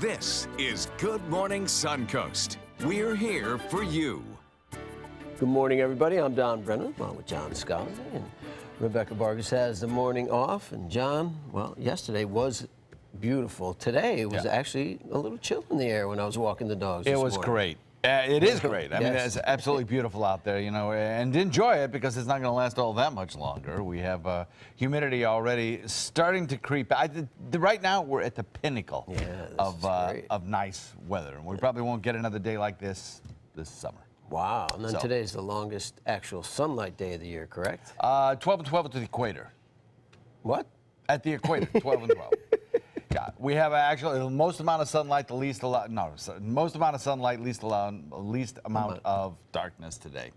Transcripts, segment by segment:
This is Good Morning Suncoast. We're here for you. Good morning, everybody. I'm Don Brennan, along with John Scott, and Rebecca Vargas has the morning off. And John, well, yesterday was beautiful. Today it was actually a little chill in the air when I was walking the dogs. It was great. It is great. I mean, Yes. it's absolutely beautiful out there, you know, and enjoy it because it's not going to last all that much longer. We have humidity already starting to creep. Right now, we're at the pinnacle of nice weather, and we probably won't get another day like this summer. Wow. And then today's the longest actual sunlight day of the year, correct? 12 and 12 at the equator. What? At the equator, 12 and 12. Yeah, we have actually the most amount of sunlight, the least most amount of sunlight, least amount of darkness today.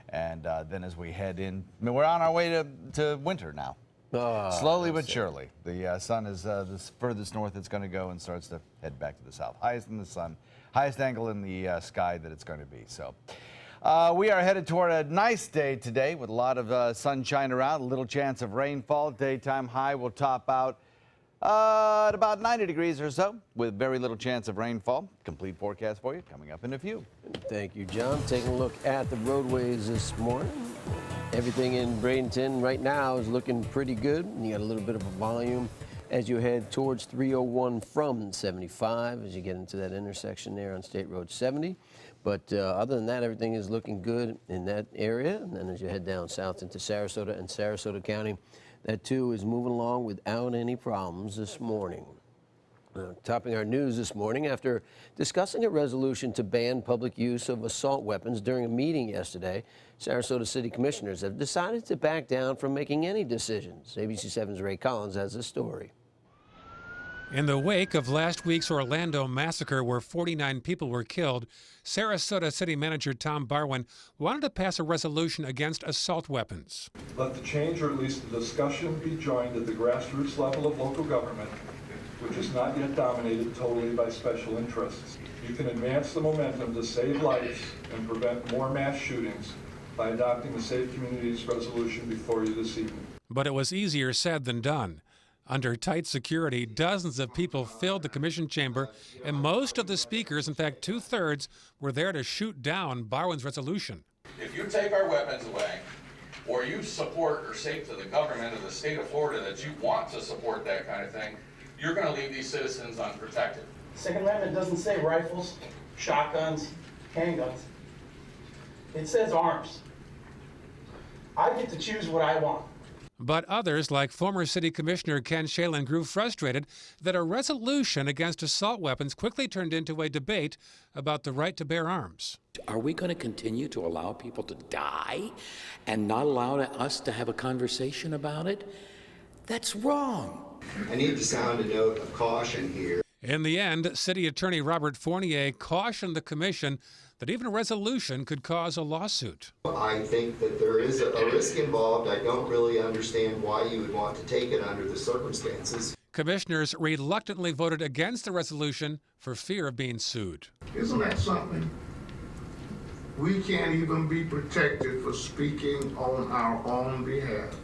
And then as we head in, I mean, we're on our way to winter now. Slowly but surely. The sun is the furthest north it's going to go and starts to head back to the south. Highest in the sun, highest angle in the sky that it's going to be. So we are headed toward a nice day today with a lot of sunshine around, a little chance of rainfall. Daytime high will top out at about 90 degrees or so, with very little chance of rainfall. Complete forecast for you coming up in a few. Thank you, John. Taking a look at the roadways this morning. Everything in Bradenton right now is looking pretty good. You got a little bit of a volume as you head towards 301 from 75 as you get into that intersection there on State Road 70. But other than that, everything is looking good in that area. And then as you head down south into Sarasota and Sarasota County, that too is moving along without any problems this morning. Topping our news this morning, after discussing a resolution to ban public use of assault weapons during a meeting yesterday, Sarasota City Commissioners have decided to back down from making any decisions. ABC 7's Ray Collins has a story. In the wake of last week's Orlando massacre where 49 people were killed, Sarasota City Manager Tom Barwin wanted to pass a resolution against assault weapons. Let the change, or at least the discussion, be joined at the grassroots level of local government, which is not yet dominated totally by special interests. You can advance the momentum to save lives and prevent more mass shootings by adopting the Safe Communities resolution before you this evening. But it was easier said than done. Under tight security, dozens of people filled the commission chamber, and most of the speakers, in fact 2/3, were there to shoot down Barwin's resolution. If you take our weapons away, or you support or say to the government of the state of Florida that you want to support that kind of thing, you're going to leave these citizens unprotected. Second Amendment doesn't say rifles, shotguns, handguns. It says arms. I get to choose what I want. But others, like former City Commissioner Ken Shalin, grew frustrated that a resolution against assault weapons quickly turned into a debate about the right to bear arms. Are we going to continue to allow people to die and not allow us to have a conversation about it? That's wrong. I need to sound a note of caution here. In the end, City Attorney Robert Fournier cautioned the commission that even a resolution could cause a lawsuit. I think that there is a risk involved. I don't really understand why you would want to take it under the circumstances. Commissioners reluctantly voted against the resolution for fear of being sued. Isn't that something? We can't even be protected for speaking on our own behalf.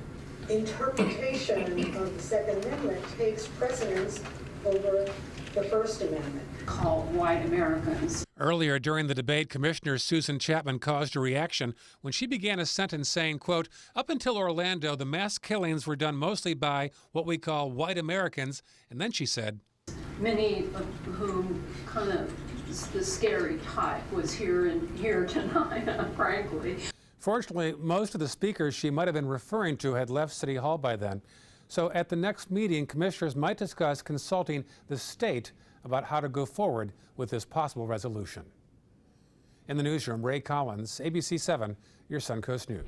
Interpretation of the Second Amendment takes precedence over the First Amendment. Called white Americans. Earlier during the debate, Commissioner Susan Chapman caused a reaction when she began a sentence saying, quote, "Up until Orlando, the mass killings were done mostly by what we call white Americans." And then she said, Many of whom kind of the scary type was here tonight, frankly. Fortunately, most of the speakers she might have been referring to had left City Hall by then. So at the next meeting, commissioners might discuss consulting the state about how to go forward with this possible resolution. In the newsroom, Ray Collins, ABC 7, your Suncoast News.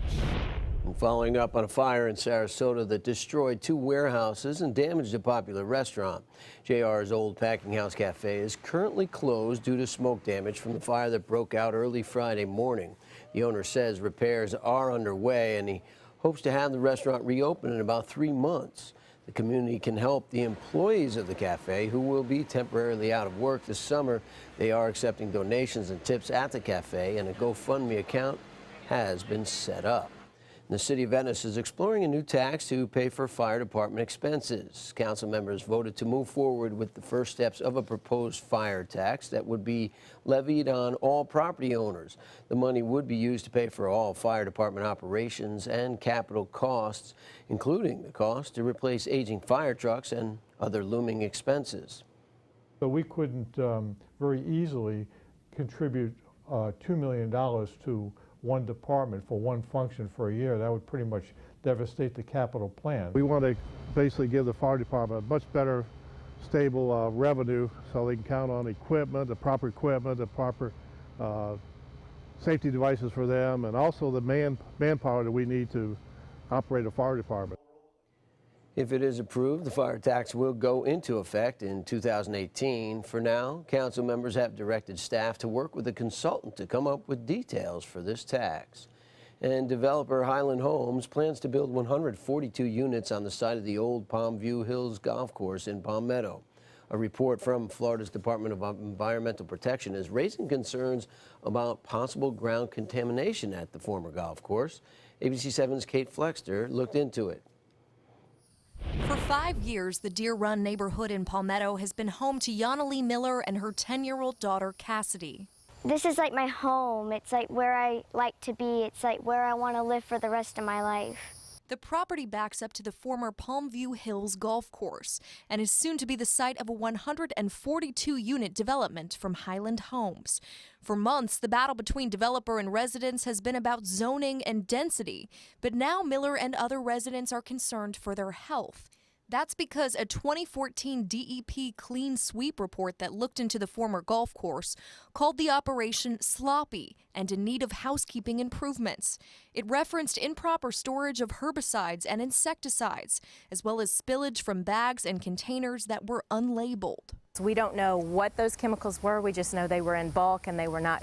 And following up on a fire in Sarasota that destroyed 2 warehouses and damaged a popular restaurant. JR's Old Packing House Cafe is currently closed due to smoke damage from the fire that broke out early Friday morning. The owner says repairs are underway and he hopes to have the restaurant reopen in about 3 months. The community can help the employees of the cafe who will be temporarily out of work this summer. They are accepting donations and tips at the cafe, and a GoFundMe account has been set up. The City of Venice is exploring a new tax to pay for fire department expenses. Council members voted to move forward with the first steps of a proposed fire tax that would be levied on all property owners. The money would be used to pay for all fire department operations and capital costs, including the cost to replace aging fire trucks and other looming expenses. So we couldn't very easily contribute $2 million to one department for one function for a year. That would pretty much devastate the capital plan. We want to basically give the fire department a much better, stable revenue so they can count on equipment, the proper safety devices for them, and also the manpower that we need to operate a fire department. If it is approved, the fire tax will go into effect in 2018. For now, council members have directed staff to work with a consultant to come up with details for this tax. And developer Highland Homes plans to build 142 units on the site of the old Palmview Hills Golf Course in Palmetto. A report from Florida's Department of Environmental Protection is raising concerns about possible ground contamination at the former golf course. ABC 7's Kate Flexter looked into it. For 5 years, the Deer Run neighborhood in Palmetto has been home to Yana-Lee Miller and her 10-year-old daughter, Cassidy. This is like my home. It's like where I like to be. It's like where I want to live for the rest of my life. The property backs up to the former Palmview Hills Golf Course and is soon to be the site of a 142-unit development from Highland Homes. For months, the battle between developer and residents has been about zoning and density, but now Miller and other residents are concerned for their health. That's because a 2014 DEP clean sweep report that looked into the former golf course called the operation sloppy and in need of housekeeping improvements. It referenced improper storage of herbicides and insecticides, as well as spillage from bags and containers that were unlabeled. We don't know what those chemicals were. We just know they were in bulk and they were not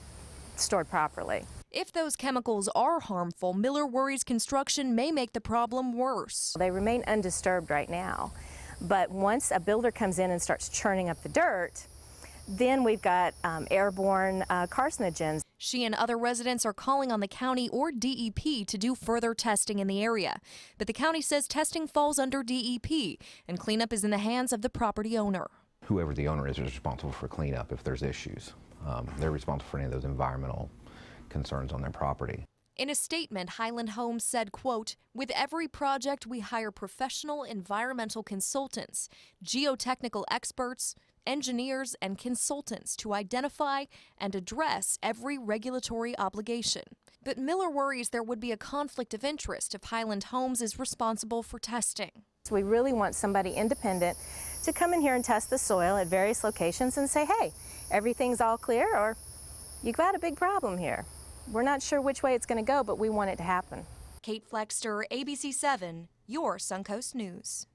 stored properly. If those chemicals are harmful, Miller worries construction may make the problem worse. They remain undisturbed right now, but once a builder comes in and starts churning up the dirt, then we've got airborne carcinogens. She and other residents are calling on the county or DEP to do further testing in the area. But the county says testing falls under DEP and cleanup is in the hands of the property owner. Whoever the owner is responsible for cleanup if there's issues. They're responsible for any of those environmental concerns on their property. In a statement, Highland Homes said, quote, "With every project, we hire professional environmental consultants, geotechnical experts, engineers, and consultants to identify and address every regulatory obligation." But Miller worries there would be a conflict of interest if Highland Homes is responsible for testing. So we really want somebody independent to come in here and test the soil at various locations and say, hey, everything's all clear, or you've got a big problem here. We're not sure which way it's going to go, but we want it to happen. Kate Flexter, ABC 7, your Suncoast News.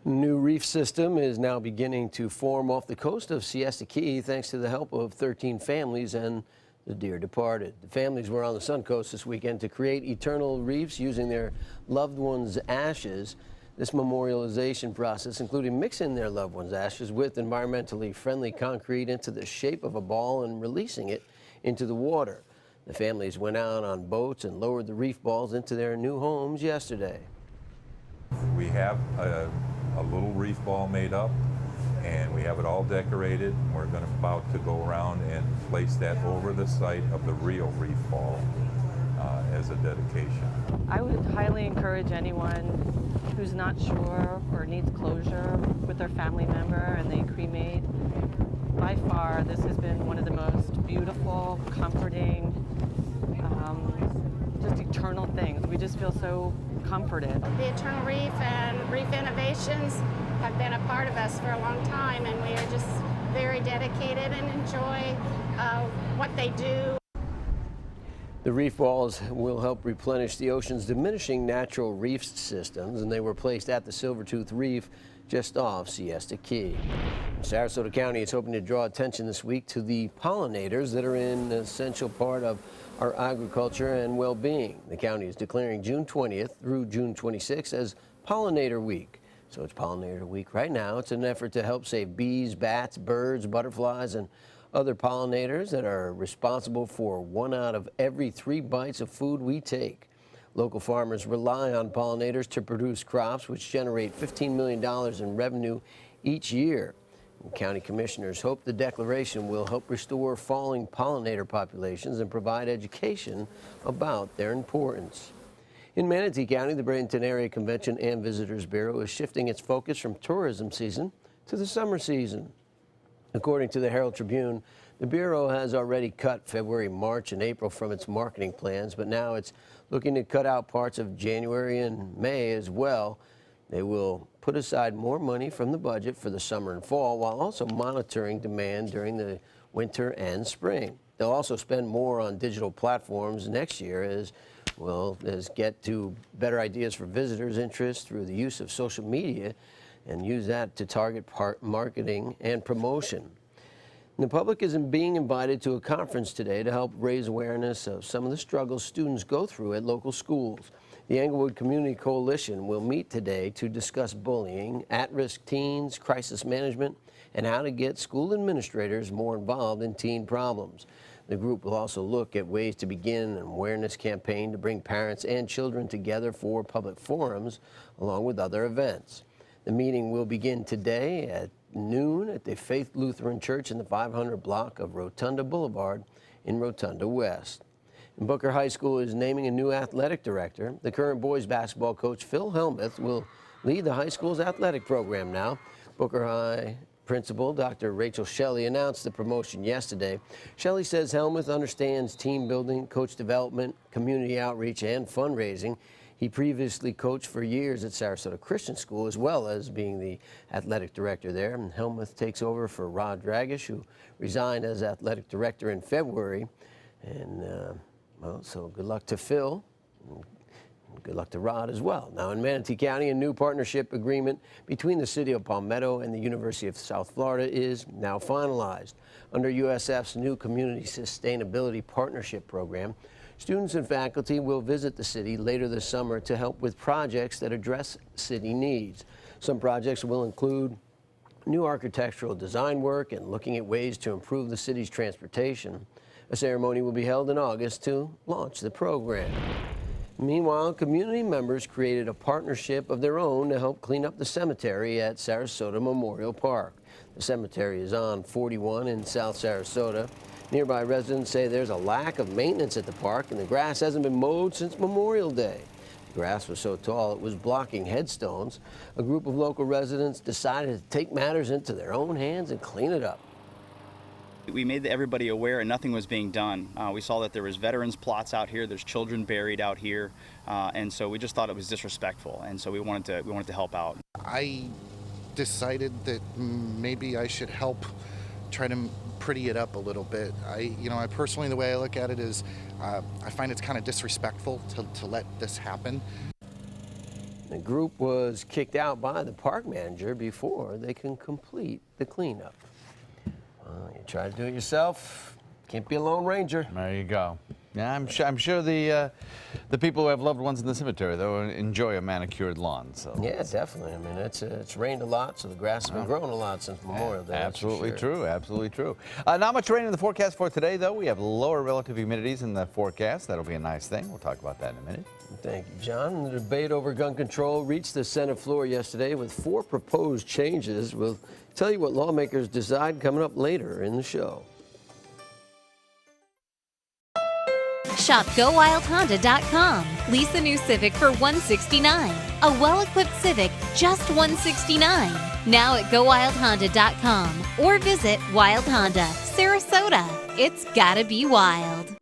New reef system is now beginning to form off the coast of Siesta Key thanks to the help of 13 families and the dear departed. The families were on the Suncoast this weekend to create eternal reefs using their loved ones' ashes. This memorialization process included mixing their loved ones' ashes with environmentally friendly concrete into the shape of a ball and releasing it into the water. The families went out on boats and lowered the reef balls into their new homes yesterday. We have a little reef ball made up, and we have it all decorated. We're about to go around and place that over the site of the real reef ball as a dedication. I would highly encourage anyone who's not sure or needs closure with their family member and they cremate. By far, this has been one of the most beautiful, comforting, just eternal things. We just feel so comforted. The Eternal Reef and Reef Innovations have been a part of us for a long time, and we are just very dedicated and enjoy what they do. The reef balls will help replenish the ocean's diminishing natural reef systems, and they were placed at the Silvertooth Reef just off Siesta Key. Sarasota County is hoping to draw attention this week to the pollinators that are an essential part of our agriculture and well-being. The county is declaring June 20th through June 26th as Pollinator Week. So it's Pollinator Week right now. It's an effort to help save bees, bats, birds, butterflies, and other pollinators that are responsible for 1 out of every 3 bites of food we take. Local farmers rely on pollinators to produce crops which generate $15 million in revenue each year. County commissioners hope the declaration will help restore falling pollinator populations and provide education about their importance. In Manatee County, the Bradenton Area Convention and Visitors Bureau is shifting its focus from tourism season to the summer season. According to the Herald Tribune, the Bureau has already cut February, March, and April from its marketing plans, but now it's looking to cut out parts of January and May as well. They will put aside more money from the budget for the summer and fall while also monitoring demand during the winter and spring. They'll also spend more on digital platforms next year as well as get to better ideas for visitors' interest through the use of social media and use that to target marketing and promotion. The public is being invited to a conference today to help raise awareness of some of the struggles students go through at local schools. The Englewood Community Coalition will meet today to discuss bullying, at-risk teens, crisis management, and how to get school administrators more involved in teen problems. The group will also look at ways to begin an awareness campaign to bring parents and children together for public forums, along with other events. The meeting will begin today at noon at the Faith Lutheran Church in the 500 block of Rotunda Boulevard in Rotunda West. And Booker High School is naming a new athletic director. The current boys basketball coach Phil Helmuth will lead the high school's athletic program now. Booker High principal Dr. Rachel Shelley announced the promotion yesterday. Shelley says Helmuth understands team building, coach development, community outreach, and fundraising. He previously coached for years at Sarasota Christian School, as well as being the athletic director there. And Helmuth takes over for Rod Dragish, who resigned as athletic director in February. And, well, so good luck to Phil. Good luck to Rod as well. Now, in Manatee County, a new partnership agreement between the City of Palmetto and the University of South Florida is now finalized. Under USF's new Community Sustainability Partnership Program, students and faculty will visit the city later this summer to help with projects that address city needs. Some projects will include new architectural design work and looking at ways to improve the city's transportation. A ceremony will be held in August to launch the program. Meanwhile, community members created a partnership of their own to help clean up the cemetery at Sarasota Memorial Park. The cemetery is on 41 in South Sarasota. Nearby residents say there's a lack of maintenance at the park and the grass hasn't been mowed since Memorial Day. The grass was so tall it was blocking headstones. A group of local residents decided to take matters into their own hands and clean it up. We made everybody aware and nothing was being done. We saw that there was veterans plots out here, there's children buried out here, and so we just thought it was disrespectful, and so we wanted to help out. I decided that maybe I should help try to pretty it up a little bit. I personally, the way I look at it is I find it's kind of disrespectful to let this happen. The group was kicked out by the park manager before they can complete the cleanup. You try to do it yourself, can't be a Lone Ranger. There you go. Yeah, I'm sure the people who have loved ones in the cemetery, though, enjoy a manicured lawn. So yeah, definitely. I mean, it's rained a lot, so the grass has been growing a lot since Memorial Day. Absolutely true. Absolutely true. Not much rain in the forecast for today, though. We have lower relative humidities in the forecast. That'll be a nice thing. We'll talk about that in a minute. Thank you, John. The debate over gun control reached the Senate floor yesterday with 4 proposed changes. We'll tell you what lawmakers decide coming up later in the show. Shop GoWildHonda.com. Lease a new Civic for $169. A well-equipped Civic, just $169. Now at GoWildHonda.com or visit Wild Honda, Sarasota. It's gotta be wild.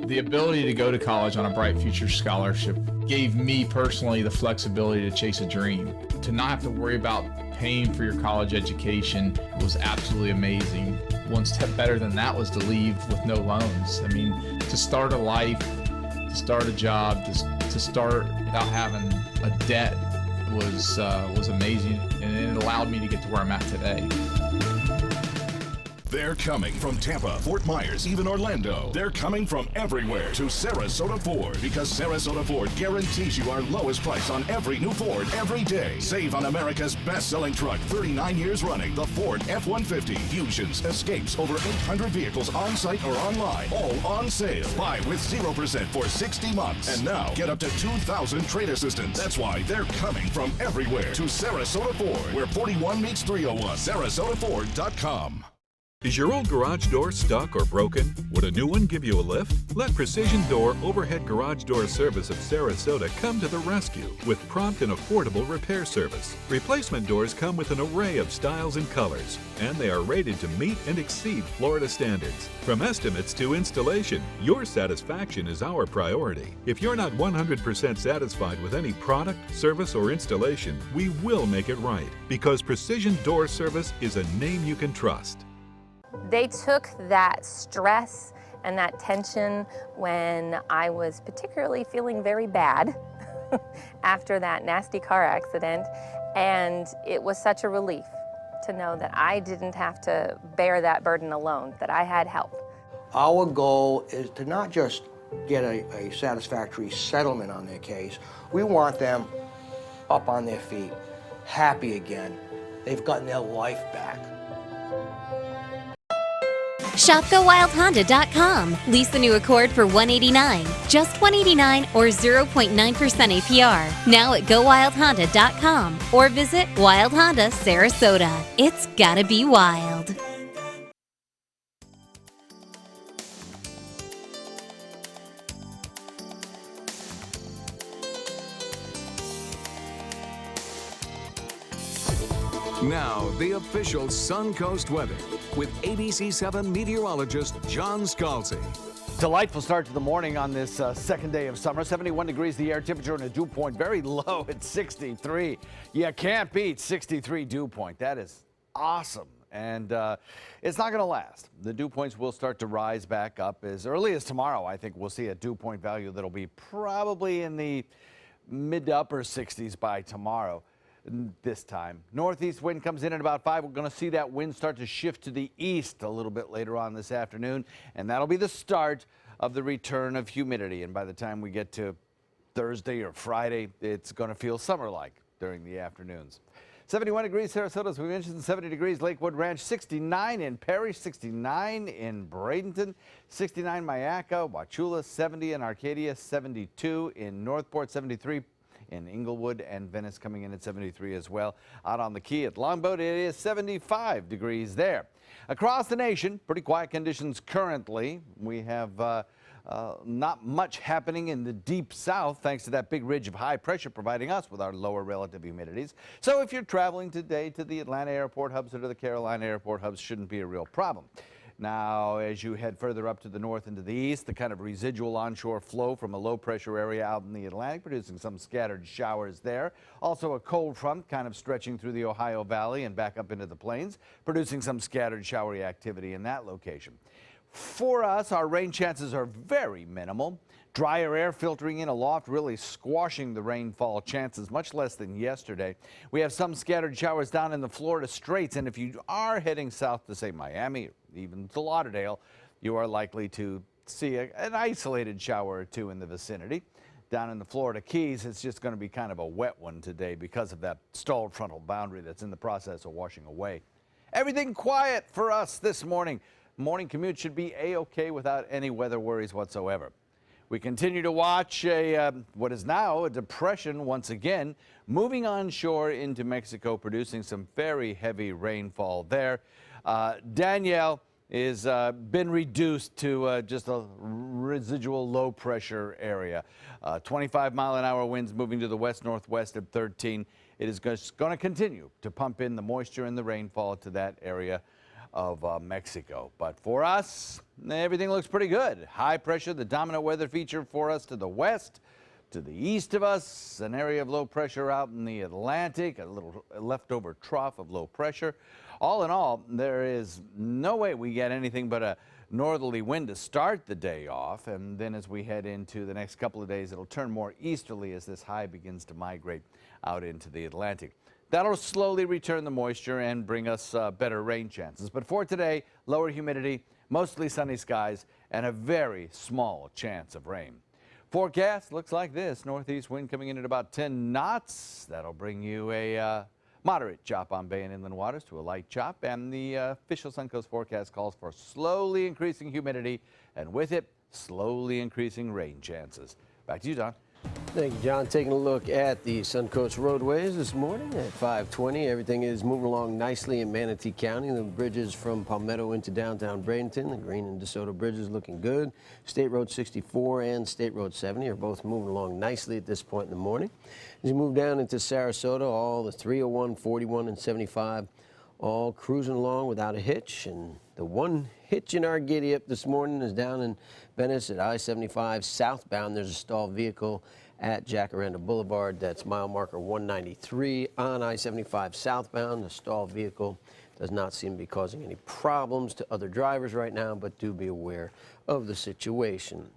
The ability to go to college on a Bright Future Scholarship gave me personally the flexibility to chase a dream. To not have to worry about paying for your college education was absolutely amazing. One step better than that was to leave with no loans. I mean, to start a life, to start a job, to start without having a debt was amazing, and it allowed me to get to where I'm at today. They're coming from Tampa, Fort Myers, even Orlando. They're coming from everywhere to Sarasota Ford, because Sarasota Ford guarantees you our lowest price on every new Ford every day. Save on America's best-selling truck, 39 years running, the Ford F-150. Fusions, Escapes, over 800 vehicles on-site or online, all on sale. Buy with 0% for 60 months. And now, get up to $2,000 trade assistance. That's why they're coming from everywhere to Sarasota Ford, where 41 meets 301. SarasotaFord.com. Is your old garage door stuck or broken? Would a new one give you a lift? Let Precision Door Overhead Garage Door Service of Sarasota come to the rescue with prompt and affordable repair service. Replacement doors come with an array of styles and colors, and they are rated to meet and exceed Florida standards. From estimates to installation, your satisfaction is our priority. If you're not 100% satisfied with any product, service, or installation, we will make it right, because Precision Door Service is a name you can trust. They took that stress and that tension when I was particularly feeling very bad after that nasty car accident, and it was such a relief to know that I didn't have to bear that burden alone, that I had help. Our goal is to not just get a satisfactory settlement on their case. We want them up on their feet, happy again. They've gotten their life back. Shop GoWildHonda.com. Lease the new Accord for $189, just $189 or 0.9% APR. Now at GoWildHonda.com or visit Wild Honda Sarasota. It's gotta be wild. Now, the official Suncoast weather with ABC7 meteorologist John Scalzi. Delightful start to the morning on this second day of summer. 71 degrees the air temperature and a dew point very low at 63. You can't beat 63 dew point. That is awesome. And it's not going to last. The dew points will start to rise back up as early as tomorrow. I think we'll see a dew point value that'll be probably in the mid to upper 60s by tomorrow. This time, northeast wind comes in at about 5. We're going to see that wind start to shift to the east a little bit later on this afternoon, and that'll be the start of the return of humidity. And by the time we get to Thursday or Friday, it's going to feel summer-like during the afternoons. 71 degrees Sarasota, as we mentioned, 70 degrees Lakewood Ranch, 69 in Parrish, 69 in Bradenton, 69 Mayaca, Wauchula, 70 in Arcadia, 72 in Northport, 73 in Inglewood, and Venice coming in at 73 as well. Out on the Key at Longboat, it is 75 degrees there. Across the nation, pretty quiet conditions currently. We have not much happening in the deep south thanks to that big ridge of high pressure providing us with our lower relative humidities. So if you're traveling today to the Atlanta airport hubs or to the Carolina airport hubs, shouldn't be a real problem. Now, as you head further up to the north and to the east, the kind of residual onshore flow from a low pressure area out in the Atlantic, producing some scattered showers there. Also a cold front kind of stretching through the Ohio Valley and back up into the plains, producing some scattered showery activity in that location. For us, our rain chances are very minimal. Drier air filtering in aloft, really squashing the rainfall chances, much less than yesterday. We have some scattered showers down in the Florida Straits, and if you are heading south to, say, Miami, even to Lauderdale, you are likely to see an isolated shower or two in the vicinity. Down in the Florida Keys, it's just going to be kind of a wet one today because of that stalled frontal boundary that's in the process of washing away. Everything quiet for us this morning. Morning commute should be A-OK without any weather worries whatsoever. We continue to watch what is now a depression once again, moving onshore into Mexico, producing some very heavy rainfall there. Danielle is been reduced to just a residual low pressure area. 25-mile-an-hour winds moving to the west-northwest at 13. It is going to continue to pump in the moisture and the rainfall to that area of Mexico. But for us, everything looks pretty good. High pressure, the dominant weather feature for us to the west. To the east of us, an area of low pressure out in the Atlantic, a little leftover trough of low pressure. All in all, there is no way we get anything but a northerly wind to start the day off, and then as we head into the next couple of days, it'll turn more easterly as this high begins to migrate out into the Atlantic. That'll slowly return the moisture and bring us better rain chances. But for today, lower humidity, mostly sunny skies, and a very small chance of rain. Forecast looks like this. Northeast wind coming in at about 10 knots. That'll bring you a moderate chop on bay and inland waters to a light chop. And the official Suncoast forecast calls for slowly increasing humidity and with it, slowly increasing rain chances. Back to you, Don. Thank you, John. Taking a look at the Suncoast roadways this morning at 5:20. Everything is moving along nicely in Manatee County. The bridges from Palmetto into downtown Bradenton, the Green and DeSoto bridges looking good. State Road 64 and State Road 70 are both moving along nicely at this point in the morning. As you move down into Sarasota, all the 301, 41, and 75 all cruising along without a hitch. And the one hitch in our giddy up this morning is down in Venice at I-75 southbound. There's a stalled vehicle at Jacaranda Boulevard. That's mile marker 193 on I-75 southbound. The stalled vehicle does not seem to be causing any problems to other drivers right now, but do be aware of the situation.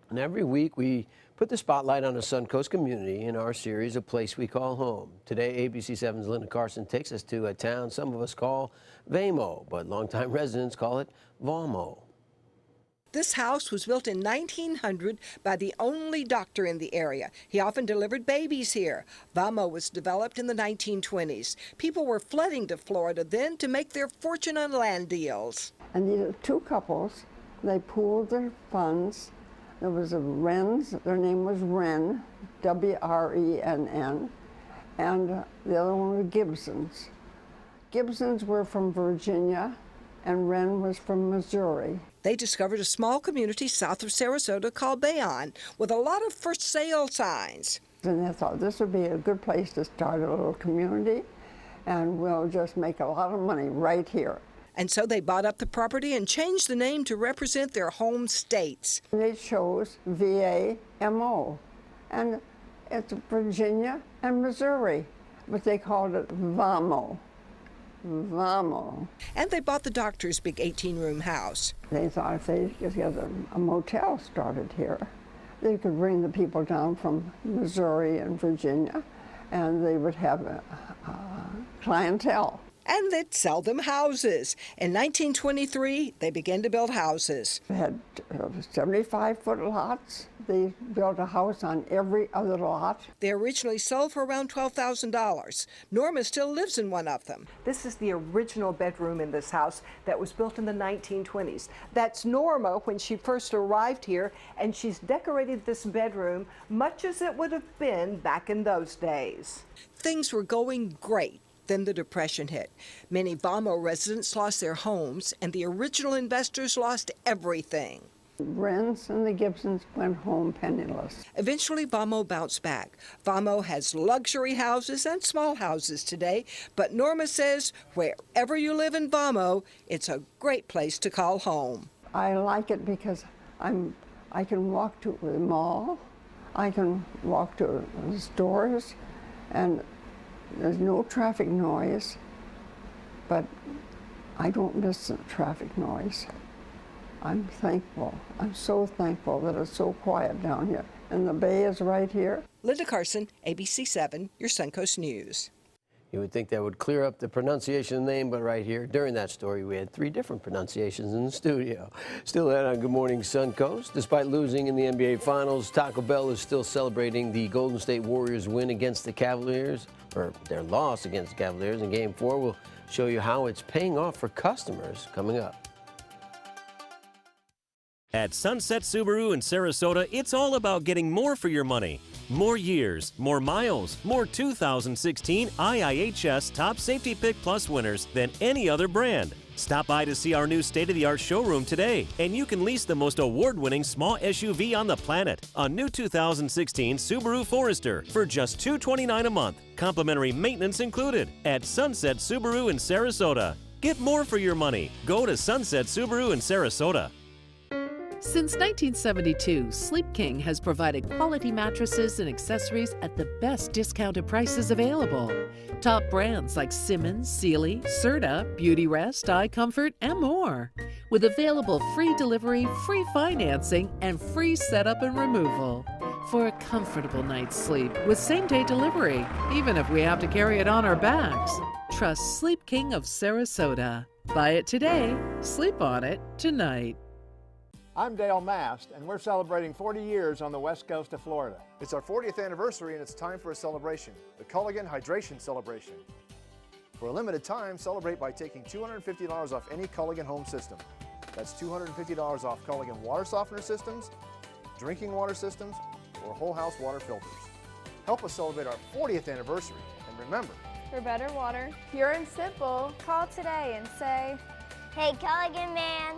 And every week we put the spotlight on a Suncoast community in our series, A Place We Call Home. Today, ABC7's Linda Carson takes us to a town some of us call Vamo, but longtime residents call it Vamo. This house was built in 1900 by the only doctor in the area. He often delivered babies here. Vamo was developed in the 1920s. People were flooding to Florida then to make their fortune on land deals. And these two couples, they pooled their funds. There was a Wren's, their name was Wren, W-R-E-N-N, and the other one was Gibsons. Gibsons were from Virginia, and Wren was from Missouri. They discovered a small community south of Sarasota called Bayonne with a lot of for sale signs. And they thought this would be a good place to start a little community, and we'll just make a lot of money right here. And so they bought up the property and changed the name to represent their home states. They chose V-A-M-O, and it's Virginia and Missouri, but they called it Vamo. Vamo. And they bought the doctor's big 18-room house. They thought if they could get a motel started here, they could bring the people down from Missouri and Virginia, and they would have a clientele. And they'd sell them houses. In 1923, they began to build houses. They had 75-foot lots. They built a house on every other lot. They originally sold for around $12,000. Norma still lives in one of them. This is the original bedroom in this house that was built in the 1920s. That's Norma when she first arrived here, and she's decorated this bedroom much as it would have been back in those days. Things were going great. Then the Depression hit. Many Vamo residents lost their homes, and the original investors lost everything. The Wrens and the Gibsons went home penniless. Eventually, Vamo bounced back. Vamo has luxury houses and small houses today, but Norma says wherever you live in Vamo, it's a great place to call home. I like it because I can walk to the mall, I can walk to the stores, and there's no traffic noise, but I don't miss the traffic noise. I'm thankful. I'm so thankful that it's so quiet down here. And the bay is right here. Linda Carson, ABC7, your Suncoast News. You would think that would clear up the pronunciation of the name, but right here, during that story, we had 3 different pronunciations in the studio. Still ahead on Good Morning Suncoast. Despite losing in the NBA Finals, Taco Bell is still celebrating the Golden State Warriors' win against the Cavaliers, or their loss against the Cavaliers in Game 4. We'll show you how it's paying off for customers coming up. At Sunset Subaru in Sarasota, it's all about getting more for your money. More years, more miles, more 2016 IIHS Top Safety Pick Plus winners than any other brand. Stop by to see our new state-of-the-art showroom today, and you can lease the most award-winning small SUV on the planet, a new 2016 Subaru Forester, for just $229 a month. Complimentary maintenance included at Sunset Subaru in Sarasota. Get more for your money. Go to Sunset Subaru in Sarasota. Since 1972, Sleep King has provided quality mattresses and accessories at the best discounted prices available. Top brands like Simmons, Sealy, Serta, Beauty Rest, Eye Comfort, and more. With available free delivery, free financing, and free setup and removal. for a comfortable night's sleep with same-day delivery, even if we have to carry it on our backs. Trust Sleep King of Sarasota. Buy it today, sleep on it tonight. I'm Dale Mast, and we're celebrating 40 years on the west coast of Florida. It's our 40th anniversary, and it's time for a celebration, the Culligan Hydration Celebration. For a limited time, celebrate by taking $250 off any Culligan home system. That's $250 off Culligan water softener systems, drinking water systems, or whole house water filters. Help us celebrate our 40th anniversary, and remember, for better water, pure and simple, call today and say, "Hey, Culligan man."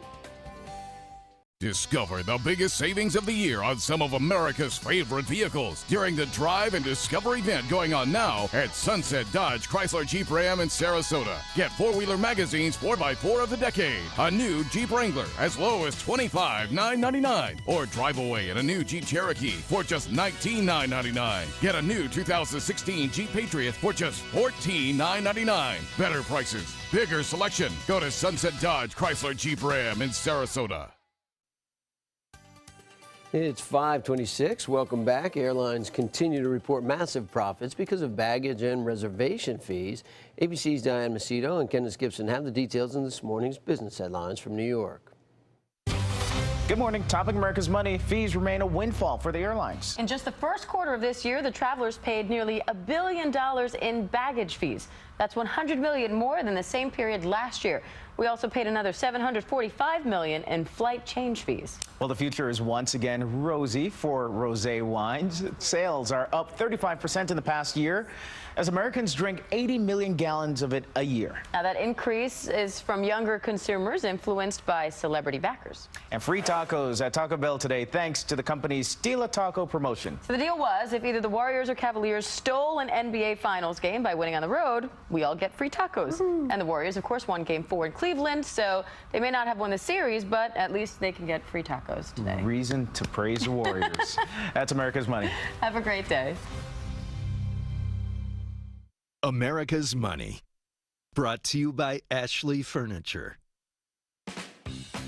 Discover the biggest savings of the year on some of America's favorite vehicles during the Drive and Discover event going on now at Sunset Dodge Chrysler Jeep Ram in Sarasota. Get four-wheeler magazines 4x4 of the decade, a new Jeep Wrangler as low as $25,999, or drive away in a new Jeep Cherokee for just $19,999. Get a new 2016 Jeep Patriot for just $14,999. Better prices, bigger selection. Go to Sunset Dodge Chrysler Jeep Ram in Sarasota. It's 5:26. Welcome back. Airlines continue to report massive profits because of baggage and reservation fees. ABC's Diane Macedo and Kenneth Gibson have the details in this morning's business headlines from New York. Good morning. Topping America's Money, fees remain a windfall for the airlines. In just the first quarter of this year, the travelers paid nearly $1 billion in baggage fees. That's $100 million more than the same period last year. We also paid another $745 million in flight change fees. Well, the future is once again rosy for rosé wines. Sales are up 35% in the past year as Americans drink 80 million gallons of it a year. Now, that increase is from younger consumers influenced by celebrity backers. And free tacos at Taco Bell today thanks to the company's Steal a Taco promotion. So the deal was if either the Warriors or Cavaliers stole an NBA Finals game by winning on the road, we all get free tacos. And the Warriors, of course, won Game 4 in Cleveland, so they may not have won the series, but at least they can get free tacos today. Reason to praise the Warriors. That's America's Money. Have a great day. America's Money, brought to you by Ashley Furniture.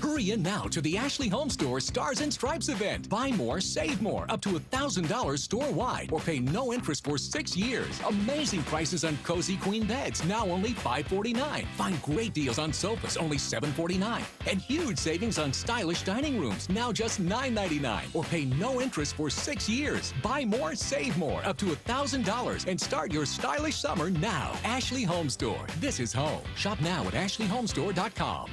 Hurry in now to the Ashley Home Store Stars and Stripes event. Buy more, save more, up to $1,000 store-wide, or pay no interest for 6 years. Amazing prices on cozy queen beds, now only $549. Find great deals on sofas, only $749. And huge savings on stylish dining rooms, now just $999. Or pay no interest for 6 years. Buy more, save more, up to $1,000, and start your stylish summer now. Ashley Home Store. This is home. Shop now at ashleyhomestore.com.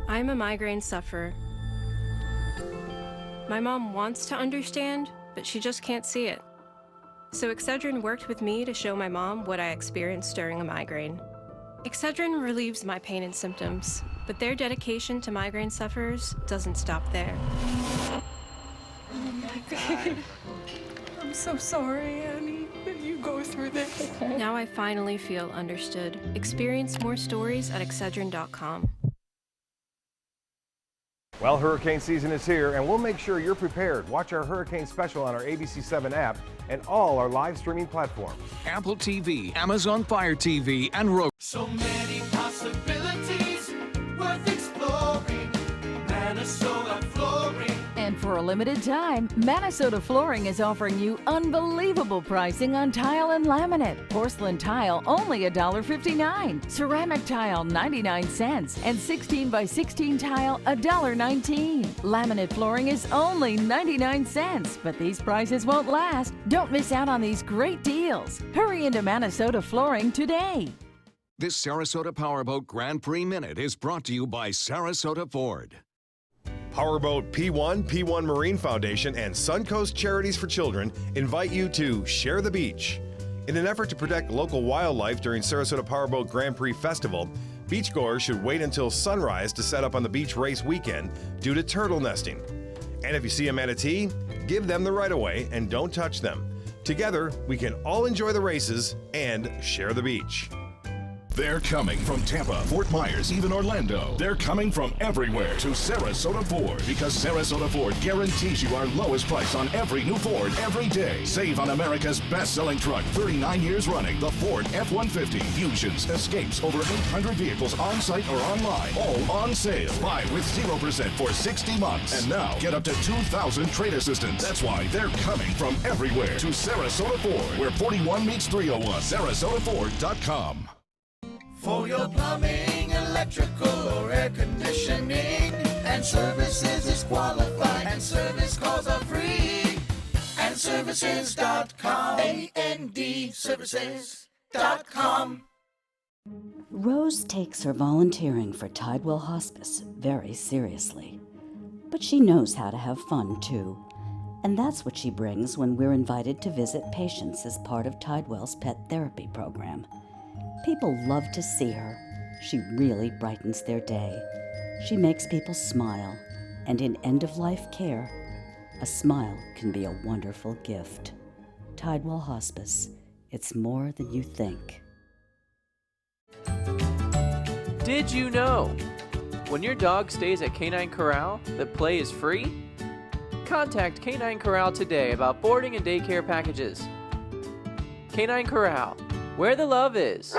I'm a migraine sufferer. My mom wants to understand, but she just can't see it. So Excedrin worked with me to show my mom what I experienced during a migraine. Excedrin relieves my pain and symptoms, but their dedication to migraine sufferers doesn't stop there. Oh my God. I'm so sorry, Annie, that you go through this. Now I finally feel understood. Experience more stories at Excedrin.com. Well, hurricane season is here, and we'll make sure you're prepared. Watch our hurricane special on our ABC7 app and all our live streaming platforms. Apple TV, Amazon Fire TV, and Roku. So many possibilities worth exploring. Minnesota Flooring. And for a limited time, Minnesota Flooring is offering you unbelievable pricing on tile and laminate. Porcelain tile only $1.59. Ceramic tile 99 cents. And 16 by 16 tile $1.19. Laminate flooring is only 99 cents. But these prices won't last. Don't miss out on these great deals. Hurry into Minnesota Flooring today. This Sarasota Powerboat Grand Prix Minute is brought to you by Sarasota Ford. Powerboat P1 Marine Foundation, and Suncoast Charities for Children invite you to Share the Beach. In an effort to protect local wildlife during Sarasota Powerboat Grand Prix Festival, beachgoers should wait until sunrise to set up on the beach race weekend due to turtle nesting. And if you see a manatee, give them the right of way and don't touch them. Together, we can all enjoy the races and share the beach. They're coming from Tampa, Fort Myers, even Orlando. They're coming from everywhere to Sarasota Ford because Sarasota Ford guarantees you our lowest price on every new Ford every day. Save on America's best-selling truck, 39 years running, the Ford F-150, Fusions, Escapes, over 800 vehicles on-site or online, all on sale. Buy with 0% for 60 months. And now, get up to 2,000 trade assistance. That's why they're coming from everywhere to Sarasota Ford, where 41 meets 301. Sarasota.Ford.com. For your plumbing, electrical, or air conditioning, and services is qualified, and service calls are free. And services.com. A-N-D services.com. Rose takes her volunteering for Tidewell Hospice very seriously. But she knows how to have fun, too. And that's what she brings when we're invited to visit patients as part of Tidewell's pet therapy program. People love to see her. She really brightens their day. She makes people smile. And in end-of-life care, a smile can be a wonderful gift. Tidewell Hospice. It's more than you think. Did you know? When your dog stays at Canine Corral, the play is free? Contact Canine Corral today about boarding and daycare packages. Canine Corral, where the love is.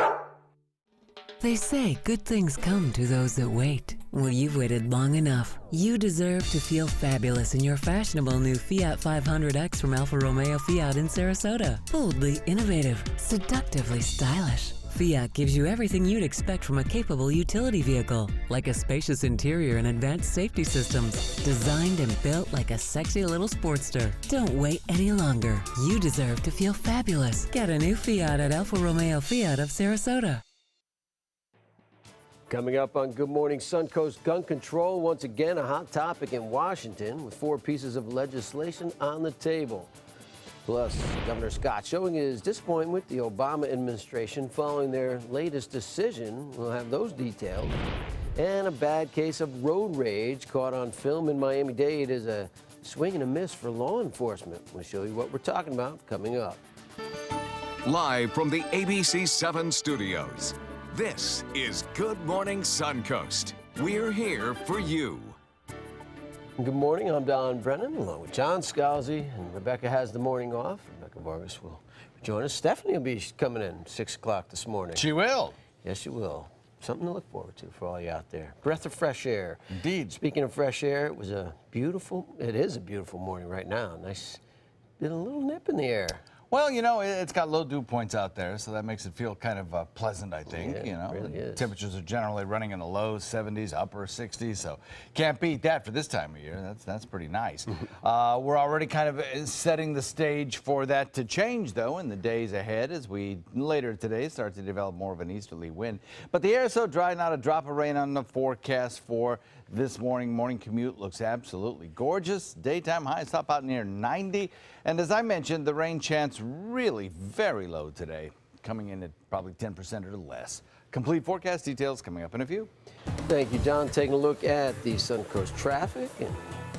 They say good things come to those that wait. Well, you've waited long enough. You deserve to feel fabulous in your fashionable new Fiat 500X from Alfa Romeo Fiat in Sarasota. Boldly innovative, seductively stylish. Fiat gives you everything you'd expect from a capable utility vehicle, like a spacious interior and advanced safety systems, designed and built like a sexy little sportster. Don't wait any longer. You deserve to feel fabulous. Get a new Fiat at Alfa Romeo Fiat of Sarasota. Coming up on Good Morning Suncoast, gun control, once again a hot topic in Washington with 4 pieces of legislation on the table. Plus, Governor Scott showing his disappointment with the Obama administration following their latest decision. We'll have those details. And a bad case of road rage caught on film in Miami-Dade is a swing and a miss for law enforcement. We'll show you what we're talking about coming up. Live from the ABC 7 studios, this is Good Morning Suncoast. We're here for you. Good morning, I'm Don Brennan, along with John Scalzi, and Rebecca has the morning off. Rebecca Vargas will join us. Stephanie will be coming in 6 o'clock this morning. She will. Yes, she will. Something to look forward to for all you out there. Breath of fresh air. Indeed. Speaking of fresh air, it is a beautiful morning right now. Nice, been a little nip in the air. Well, you know, it's got low dew points out there, so that makes it feel kind of pleasant, I think. Yeah, you know, it really is. Temperatures are generally running in the low 70s, upper 60s, so can't beat that for this time of year. That's pretty nice. We're already kind of setting the stage for that to change, though, in the days ahead as we later today start to develop more of an easterly wind. But the air is so dry, not a drop of rain on the forecast for this morning commute looks absolutely gorgeous. Daytime highs top out near 90. And as I mentioned, the rain chance really very low today, coming in at probably 10% or less. Complete forecast details coming up in a few. Thank you, John. Taking a look at the Suncoast traffic, and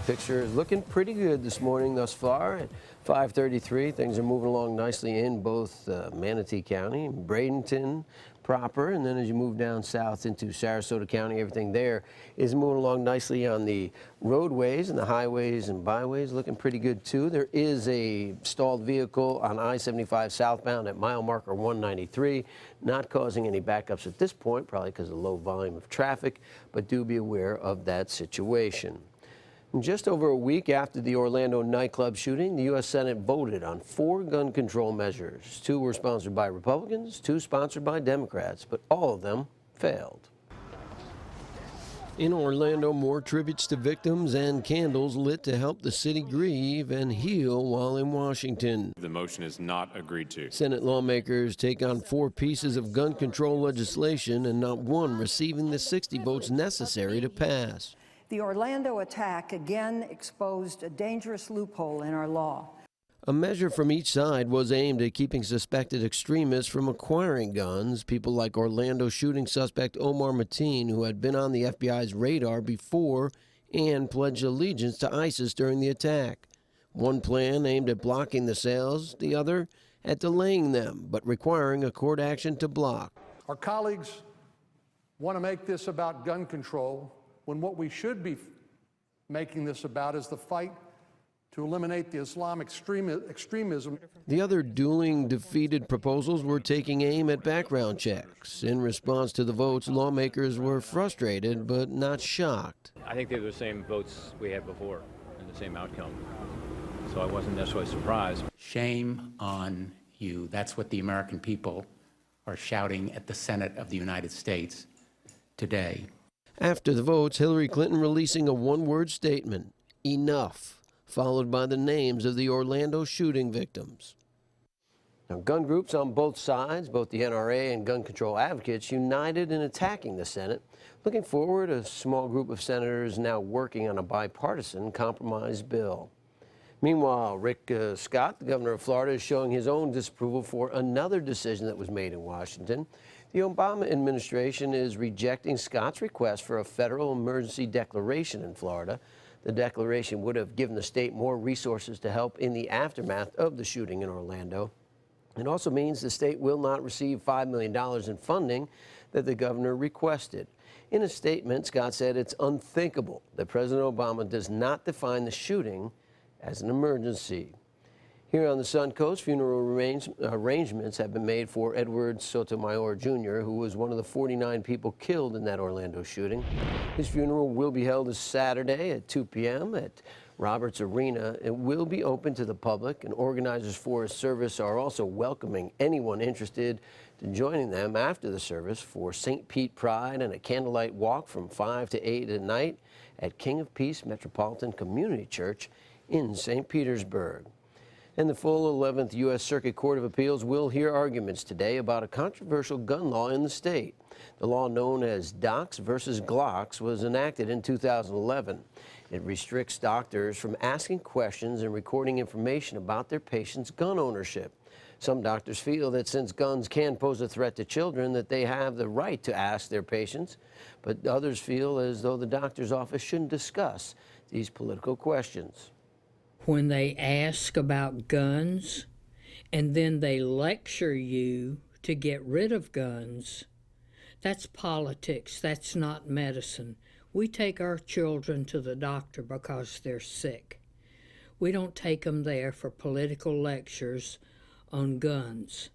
picture is looking pretty good this morning thus far. At 5:33, things are moving along nicely in both Manatee County and Bradenton proper, and then as you move down south into Sarasota County, everything there is moving along nicely on the roadways and the highways and byways, looking pretty good too. There is a stalled vehicle on I-75 southbound at mile marker 193, not causing any backups at this point, probably because of the low volume of traffic, but do be aware of that situation. Just over a week after the Orlando nightclub shooting, the U.S. Senate voted on 4 gun control measures. 2 were sponsored by Republicans, 2 sponsored by Democrats, but all of them failed. In Orlando, more tributes to victims and candles lit to help the city grieve and heal while in Washington. The motion is not agreed to. Senate lawmakers take on 4 pieces of gun control legislation and not one receiving the 60 votes necessary to pass. The Orlando attack again exposed a dangerous loophole in our law. A measure from each side was aimed at keeping suspected extremists from acquiring guns. People like Orlando shooting suspect Omar Mateen, who had been on the FBI's radar before and pledged allegiance to ISIS during the attack. One plan aimed at blocking the sales, the other at delaying them, but requiring a court action to block. Our colleagues want to make this about gun control when what we should be making this about is the fight to eliminate the Islamic extremism. The other dueling defeated proposals were taking aim at background checks. In response to the votes, lawmakers were frustrated but not shocked. I think they were the same votes we had before and the same outcome. So I wasn't necessarily surprised. Shame on you. That's what the American people are shouting at the Senate of the United States today. After the votes, Hillary Clinton releasing a one-word statement, enough, followed by the names of the Orlando shooting victims. Now, gun groups on both sides, both the NRA and gun control advocates, united in attacking the Senate. Looking forward, a small group of senators now working on a bipartisan compromise bill. Meanwhile, Rick Scott, the governor of Florida, is showing his own disapproval for another decision that was made in Washington. The Obama administration is rejecting Scott's request for a federal emergency declaration in Florida. The declaration would have given the state more resources to help in the aftermath of the shooting in Orlando. It also means the state will not receive $5 million in funding that the governor requested. In a statement, Scott said it's unthinkable that President Obama does not define the shooting as an emergency. Here on the Suncoast, funeral arrangements have been made for Edward Sotomayor Jr., who was one of the 49 people killed in that Orlando shooting. His funeral will be held this Saturday at 2 p.m. at Roberts Arena. It will be open to the public, and organizers for his service are also welcoming anyone interested to joining them after the service for St. Pete Pride and a candlelight walk from 5 to 8 at night at King of Peace Metropolitan Community Church in St. Petersburg. And the full 11th U.S. Circuit Court of Appeals will hear arguments today about a controversial gun law in the state. The law known as Docs versus Glocks was enacted in 2011. It restricts doctors from asking questions and recording information about their patients' gun ownership. Some doctors feel that since guns can pose a threat to children, that they have the right to ask their patients, but others feel as though the doctor's office shouldn't discuss these political questions. When they ask about guns and then they lecture you to get rid of guns, that's politics, that's not medicine. We take our children to the doctor because they're sick. We don't take them there for political lectures on guns.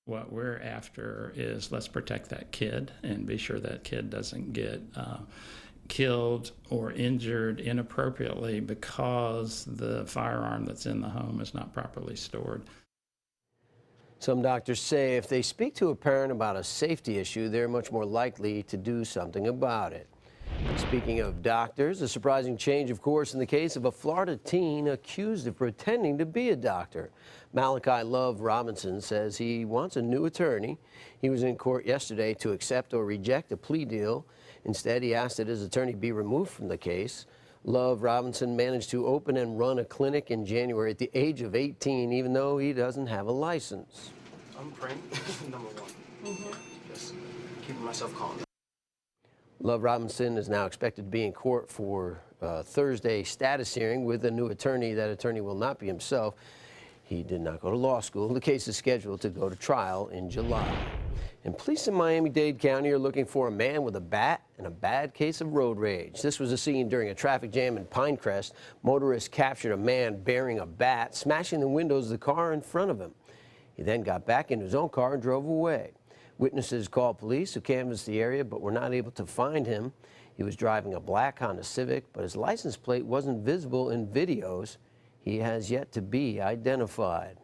What we're after is let's protect that kid and be sure that kid doesn't get killed or injured inappropriately because the firearm that's in the home is not properly stored. Some doctors say if they speak to a parent about a safety issue, they're much more likely to do something about it. Speaking of doctors, a surprising change, of course, in the case of a Florida teen accused of pretending to be a doctor. Malachi Love Robinson says he wants a new attorney. He was in court yesterday to accept or reject a plea deal. Instead, he asked that his attorney be removed from the case. Love Robinson managed to open and run a clinic in January at the age of 18, even though he doesn't have a license. I'm praying, number one. Just keeping myself calm. Love Robinson is now expected to be in court for Thursday status hearing with a new attorney. That attorney will not be himself. He did not go to law school. The case is scheduled to go to trial in July. And police in Miami-Dade County are looking for a man with a bat and a bad case of road rage. This was a scene during a traffic jam in Pinecrest. Motorists captured a man bearing a bat, smashing the windows of the car in front of him. He then got back into his own car and drove away. Witnesses called police, who canvassed the area, but were not able to find him. He was driving a black Honda Civic, but his license plate wasn't visible in videos. He has yet to be identified.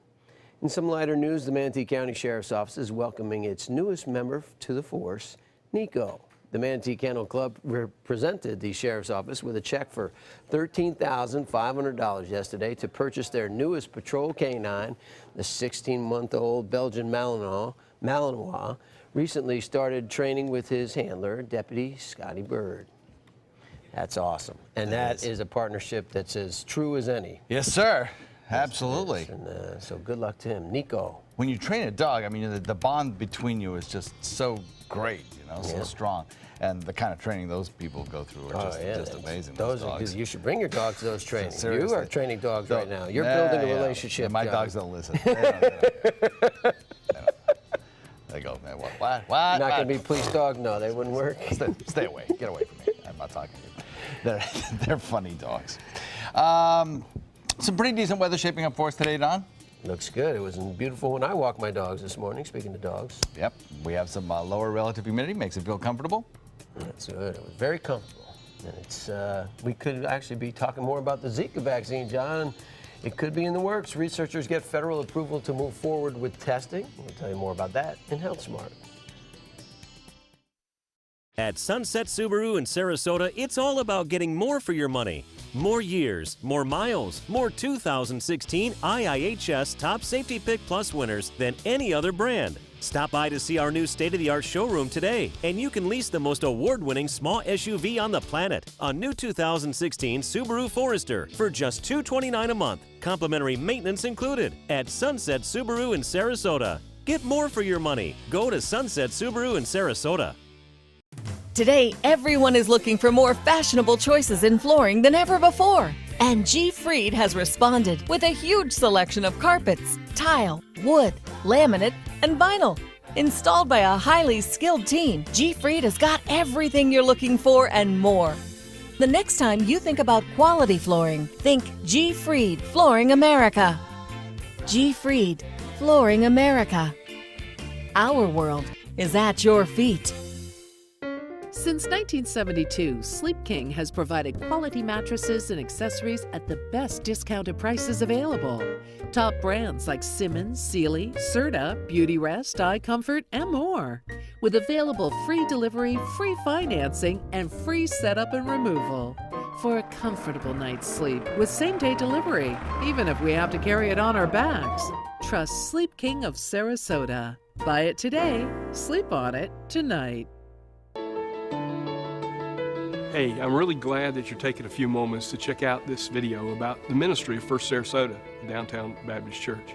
In some lighter news, the Manatee County Sheriff's Office is welcoming its newest member to the force, Nico. The Manatee Kennel Club presented the Sheriff's Office with a check for $13,500 yesterday to purchase their newest patrol canine, the 16-month-old Belgian Malinois, recently started training with his handler, Deputy Scotty Bird. That's awesome. And that is a partnership that's as true as any. Yes, sir. Absolutely. And, so good luck to him. Nico. When you train a dog, I mean, the bond between you is just so great, you know, so strong. And the kind of training those people go through are just amazing. Those dogs. You should bring your dog to those trainings. Seriously. You are training dogs right now. You're building a relationship. Yeah, my dogs don't listen. They go, man, What? Not going to be police dog? No, they wouldn't work. Stay away. Get away from me. I'm not talking to you. They're funny dogs. Some pretty decent weather shaping up for us today, Don. Looks good. It was beautiful when I walked my dogs this morning, speaking of dogs. Yep. We have some lower relative humidity. Makes it feel comfortable. That's good. It was very comfortable. And it's we could actually be talking more about the Zika vaccine, John. It could be in the works. Researchers get federal approval to move forward with testing. We'll tell you more about that in Health Smart. At Sunset Subaru in Sarasota, it's all about getting more for your money. More years, more miles, more 2016 IIHS Top Safety Pick Plus winners than any other brand. Stop by to see our new state-of-the-art showroom today, and you can lease the most award-winning small SUV on the planet, a new 2016 Subaru Forester, for just $229 a month. Complimentary maintenance included at Sunset Subaru in Sarasota. Get more for your money. Go to Sunset Subaru in Sarasota. Today, everyone is looking for more fashionable choices in flooring than ever before. And G. Fried has responded with a huge selection of carpets, tile, wood, laminate, and vinyl. Installed by a highly skilled team, G. Fried has got everything you're looking for and more. The next time you think about quality flooring, think G. Fried Flooring America. G. Fried Flooring America. Our world is at your feet. Since 1972, Sleep King has provided quality mattresses and accessories at the best discounted prices available. Top brands like Simmons, Sealy, Serta, Beautyrest, iComfort, and more. With available free delivery, free financing, and free setup and removal. For a comfortable night's sleep with same-day delivery, even if we have to carry it on our backs. Trust Sleep King of Sarasota. Buy it today, sleep on it tonight. Hey, I'm really glad that you're taking a few moments to check out this video about the ministry of First Sarasota, Downtown Baptist Church.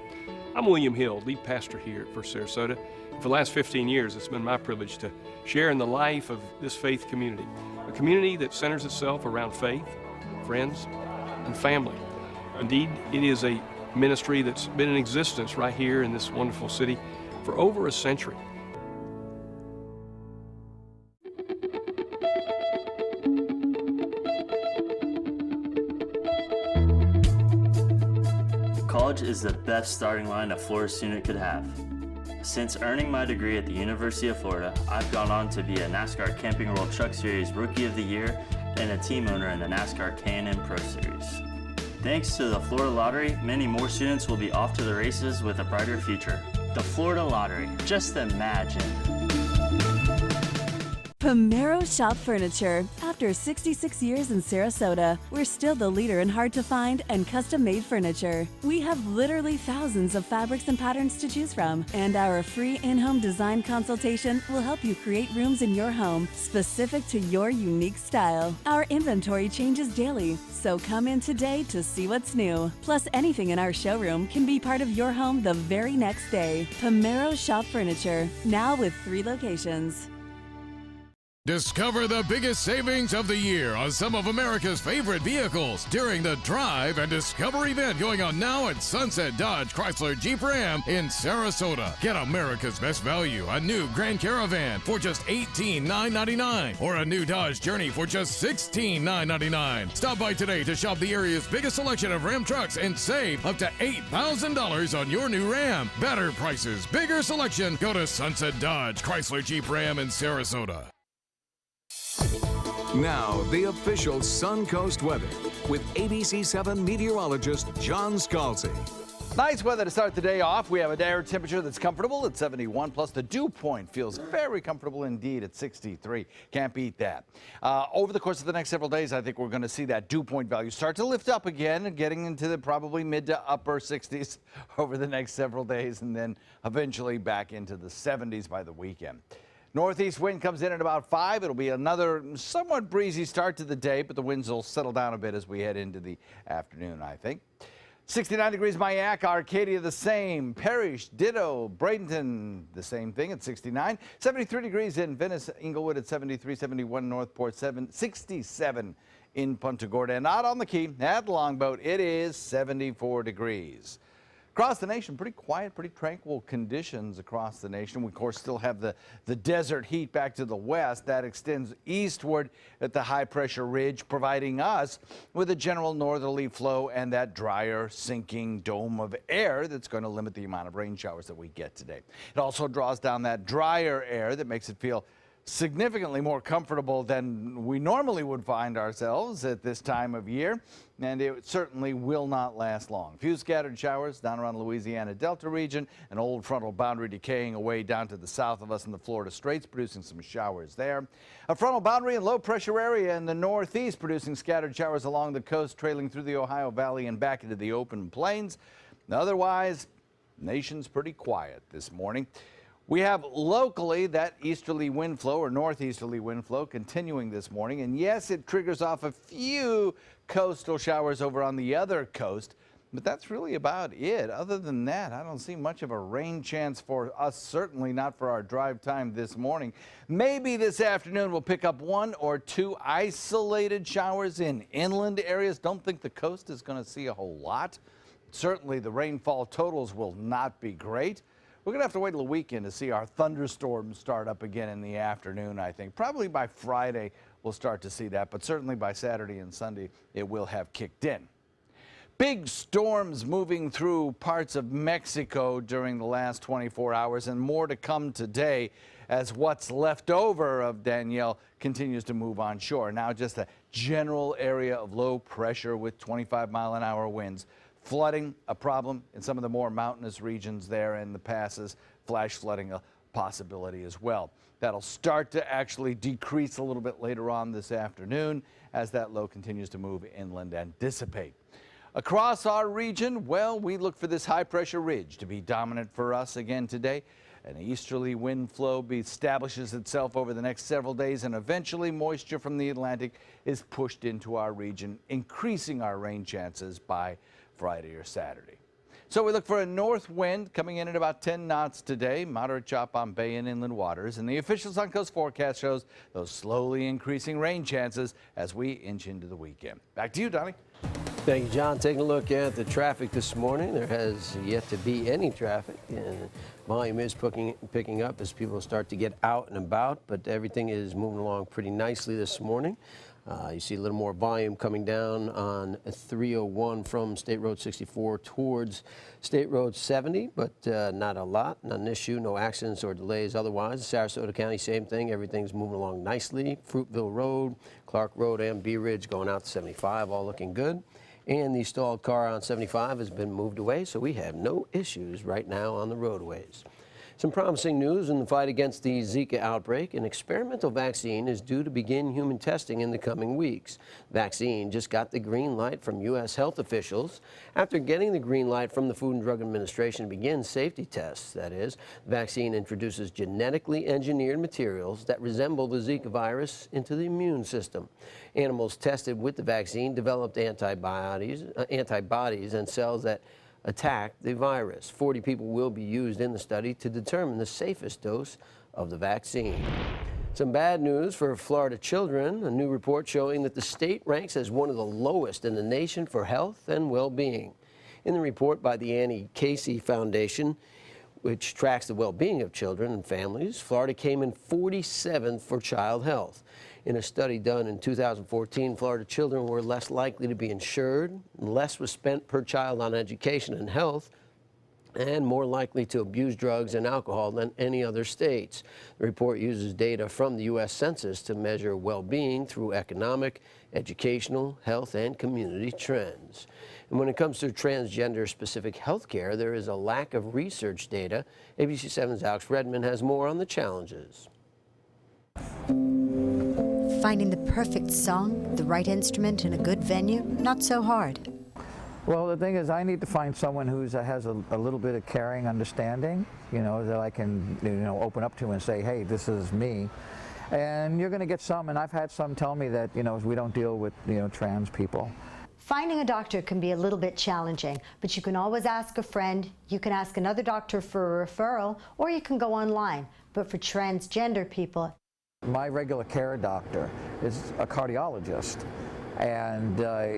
I'm William Hill, lead pastor here at First Sarasota. For the last 15 years, it's been my privilege to share in the life of this faith community, a community that centers itself around faith, friends, and family. Indeed, it is a ministry that's been in existence right here in this wonderful city for over a century. College is the best starting line a Florida student could have. Since earning my degree at the University of Florida, I've gone on to be a NASCAR Camping World Truck Series Rookie of the Year and a team owner in the NASCAR K&N Pro Series. Thanks to the Florida Lottery, many more students will be off to the races with a brighter future. The Florida Lottery, just imagine. Pomero Shop Furniture. After 66 years in Sarasota, we're still the leader in hard-to-find and custom-made furniture. We have literally thousands of fabrics and patterns to choose from, and our free in-home design consultation will help you create rooms in your home specific to your unique style. Our inventory changes daily, so come in today to see what's new. Plus, anything in our showroom can be part of your home the very next day. Pomero Shop Furniture, now with 3 locations. Discover the biggest savings of the year on some of America's favorite vehicles during the Drive and Discover event going on now at Sunset Dodge Chrysler Jeep Ram in Sarasota. Get America's best value, a new Grand Caravan for just $18,999 or a new Dodge Journey for just $16,999. Stop by today to shop the area's biggest selection of Ram trucks and save up to $8,000 on your new Ram. Better prices, bigger selection. Go to Sunset Dodge Chrysler Jeep Ram in Sarasota. Now, the official Suncoast weather with ABC7 meteorologist John Scalzi. Nice weather to start the day off. We have a air temperature that's comfortable at 71, plus the dew point feels very comfortable indeed at 63. Can't beat that. Over the course of the next several days, I think we're going to see that dew point value start to lift up again and getting into the probably mid to upper 60s over the next several days, and then eventually back into the 70s by the weekend. Northeast wind comes in at about 5. It'll be another somewhat breezy start to the day, but the winds will settle down a bit as we head into the afternoon, I think. 69 degrees Mayak, Arcadia the same, Parrish, ditto, Bradenton the same thing at 69. 73 degrees in Venice, Inglewood at 73, 71 Northport, 67 in Punta Gorda. And out on the Key at Longboat, it is 74 degrees. Across the nation, pretty quiet, pretty tranquil conditions across the nation. We, of course, still have the desert heat back to the west. That extends eastward at the high-pressure ridge, providing us with a general northerly flow and that drier, sinking dome of air that's going to limit the amount of rain showers that we get today. It also draws down that drier air that makes it feel significantly more comfortable than we normally would find ourselves at this time of year, and it certainly will not last long. A few scattered showers down around the Louisiana Delta region, an old frontal boundary decaying away down to the south of us in the Florida Straits, producing some showers there. A frontal boundary and low pressure area in the northeast producing scattered showers along the coast, trailing through the Ohio Valley and back into the open plains. Otherwise, nation's pretty quiet this morning. We have locally that easterly wind flow or northeasterly wind flow continuing this morning. And yes, it triggers off a few coastal showers over on the other coast, but that's really about it. Other than that, I don't see much of a rain chance for us, certainly not for our drive time this morning. Maybe this afternoon we'll pick up 1 or 2 isolated showers in inland areas. Don't think the coast is going to see a whole lot. Certainly the rainfall totals will not be great. We're going to have to wait till the weekend to see our thunderstorms start up again in the afternoon, I think. Probably by Friday we'll start to see that, but certainly by Saturday and Sunday it will have kicked in. Big storms moving through parts of Mexico during the last 24 hours, and more to come today as what's left over of Danielle continues to move on shore. Now just a general area of low pressure with 25-mile-an-hour winds. Flooding, a problem in some of the more mountainous regions there in the passes. Flash flooding, a possibility as well. That'll start to actually decrease a little bit later on this afternoon as that low continues to move inland and dissipate. Across our region, well, we look for this high-pressure ridge to be dominant for us again today. An easterly wind flow establishes itself over the next several days, and eventually moisture from the Atlantic is pushed into our region, increasing our rain chances by Friday or Saturday. So we look for a north wind coming in at about 10 knots today, moderate chop on bay and inland waters, and the official Suncoast forecast shows those slowly increasing rain chances as we inch into the weekend. Back to you, Donnie. Thank you, John. Taking a look at the traffic this morning. There has yet to be any traffic, and volume is picking up as people start to get out and about, but everything is moving along pretty nicely this morning. You see a little more volume coming down on 301 from State Road 64 towards State Road 70, but not a lot, not an issue, no accidents or delays otherwise. Sarasota County, same thing. Everything's moving along nicely. Fruitville Road, Clark Road, and Bee Ridge going out to 75, all looking good. And the stalled car on 75 has been moved away, so we have no issues right now on the roadways. Some promising news in the fight against the Zika outbreak. An experimental vaccine is due to begin human testing in the coming weeks. Vaccine just got the green light from U.S. health officials. After getting the green light from the Food and Drug Administration to begin safety tests, that is, the vaccine introduces genetically engineered materials that resemble the Zika virus into the immune system. Animals tested with the vaccine developed antibodies and cells that attack the virus. 40 people will be used in the study to determine the safest dose of the vaccine. Some bad news for Florida children. A new report showing that the state ranks as one of the lowest in the nation for health and well-being. In the report by the Annie Casey Foundation, which tracks the well-being of children and families, Florida came in 47th for child health. In a study done in 2014, Florida children were less likely to be insured, less was spent per child on education and health, and more likely to abuse drugs and alcohol than any other states. The report uses data from the U.S. Census to measure well-being through economic, educational, health, and community trends. And when it comes to transgender-specific health care, there is a lack of research data. ABC 7's Alex Redmond has more on the challenges. Finding the perfect song, the right instrument, in a good venue, not so hard. Well, the thing is, I need to find someone who has a little bit of caring understanding, that I can, open up to and say, hey, this is me. And you're going to get some, and I've had some tell me that, we don't deal with, trans people. Finding a doctor can be a little bit challenging, but you can always ask a friend, you can ask another doctor for a referral, or you can go online. But for transgender people, my regular care doctor is a cardiologist, And